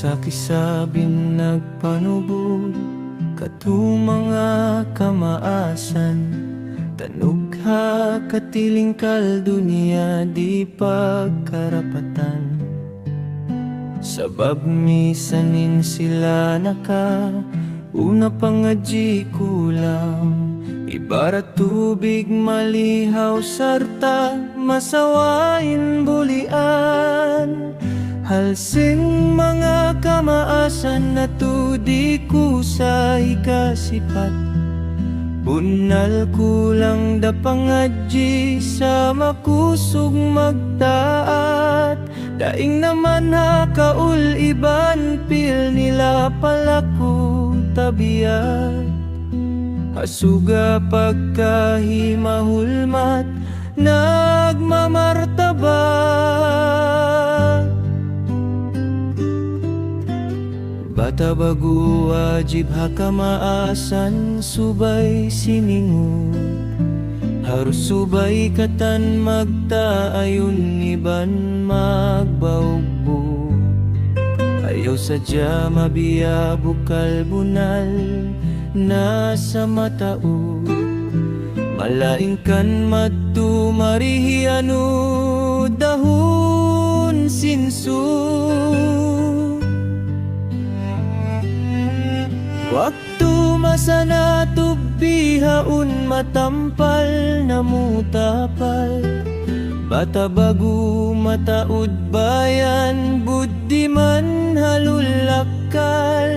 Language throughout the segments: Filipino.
sa kisabin nagpanubog, katu mga kamaasan, tanugha katiling kaldunia di pagkarapatan. Sabab misanin sila naka una pangadji kulang, ibarat tubig malihaw sarta masawain bulian. Halsing mga kamaasan na tudi ko sa ikasipat, bunal kulang da pangadji sa makusog magtaat. Daing naman hakaul iban pil nila palaku tabiat, hasuga pagkahimahulmat nagmamartaba. Bata bagu wajib hakamaasan subay siningu, harus subay katan magtaayun iban magbaugbo. Ayaw sadya mabiya bukal bunal nasa matao, malaing kan madtu marihiyanu dahon sinsu. Waktu masa na tubihaun matampal na mutapal, bata bagu mataud bayan budiman halulakal.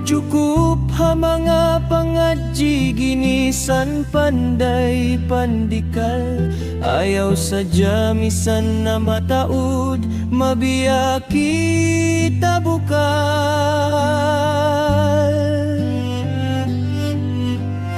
Cukup ha mga pangadji ginisan panday pandikal, ayaw sadya misan na mataud mabiya kita bukal.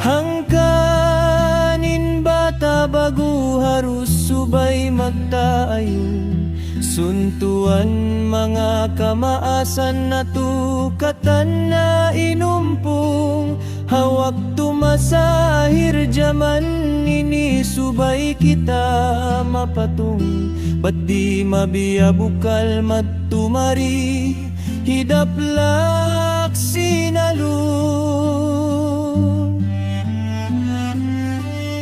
Hangkanin bata bagu harus subay magtaayon, suntuan mga kamaasan na tukatan na inumpong. Hawak tumasahir jaman ini subay kita mapatung, ba't di mabiya bukal matumari hidap lak sinalung.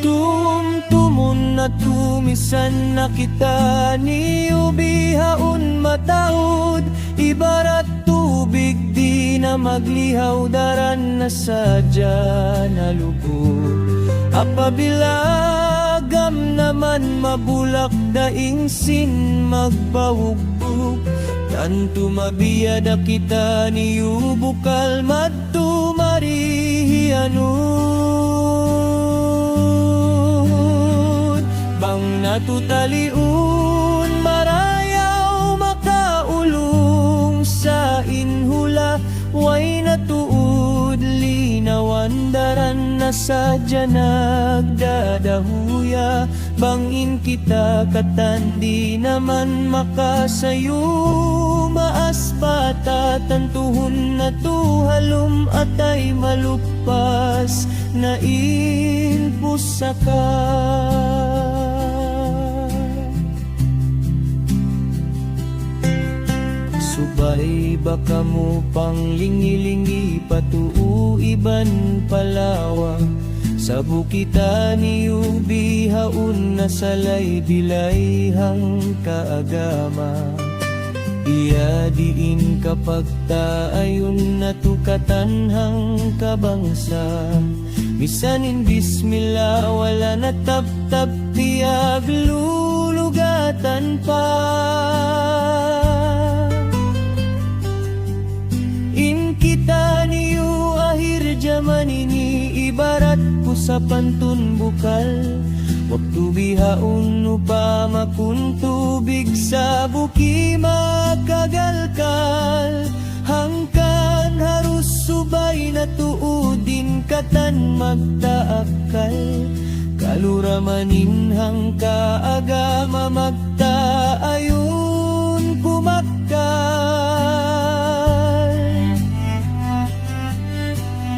Tumtumun na tumisan na kita ni ubihaun mataod, ibarat tubig di na maglihaw daran na sadya na lubog. Apabilagam naman mabulak daing sin magbahugbog, tanto mabiyada kita ni ubukal madtu marihiyanud. Bang natutaliun marayaw makaulong sa inhula, way natuud linawan daran na sadya nagdadahuya. Bangin kita katan di naman makasayo, maas bata tantuhon na tuhalom atay malupas na inpusaka. Subay baka mo pang lingi-lingi patuu iban palawa, sa bukita ni ubihaun na salay dilayhang kaagama. Iya diin kapag taayon na tukatan hang kabangsa, misanin bismillah wala na tap-tap tiyag lulugatan pa. In kita niyo ahir jaman ini ibarat sa pantun bukal, waktu bihaun upama kun tubig sa buki makagalkal. Hangkan harus subay na tuudin katan magtaakal, kaluramanin hang kaagama magtaayon kumakal.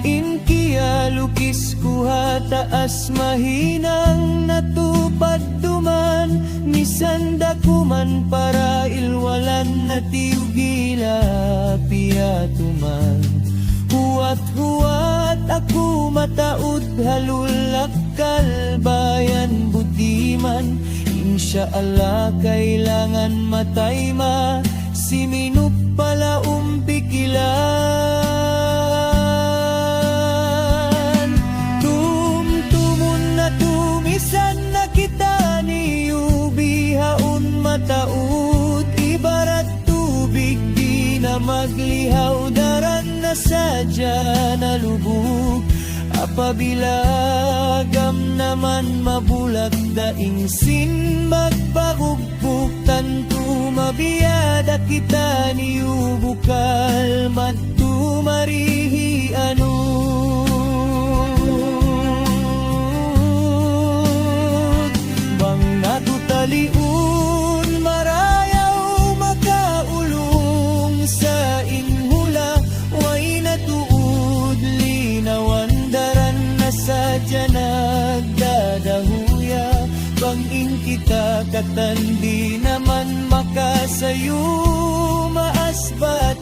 Inkiya lukis kuha taas mahinang natupad duman, misan dakuman para ilwalan na tiugila tuman. Huwat-huwat ako mataud halulak kalbayan budiman. Insya Allah kailangan matay ma si minup pala umpikilan. Tumtumun na tumisan na kita ni ubihaon mataud. Ibarat tubig di na maglihaw daran na sadya na lubog. Apabilagam naman mabulag daing sin magpagugbog tanto mabiyada kita ni ubukal mattu marihi anod. Bang natutaliun marayaw makaulong sa inhula way natuud linawan sadya nagdadahuya. Bangin kita katandi naman makasayo maasbat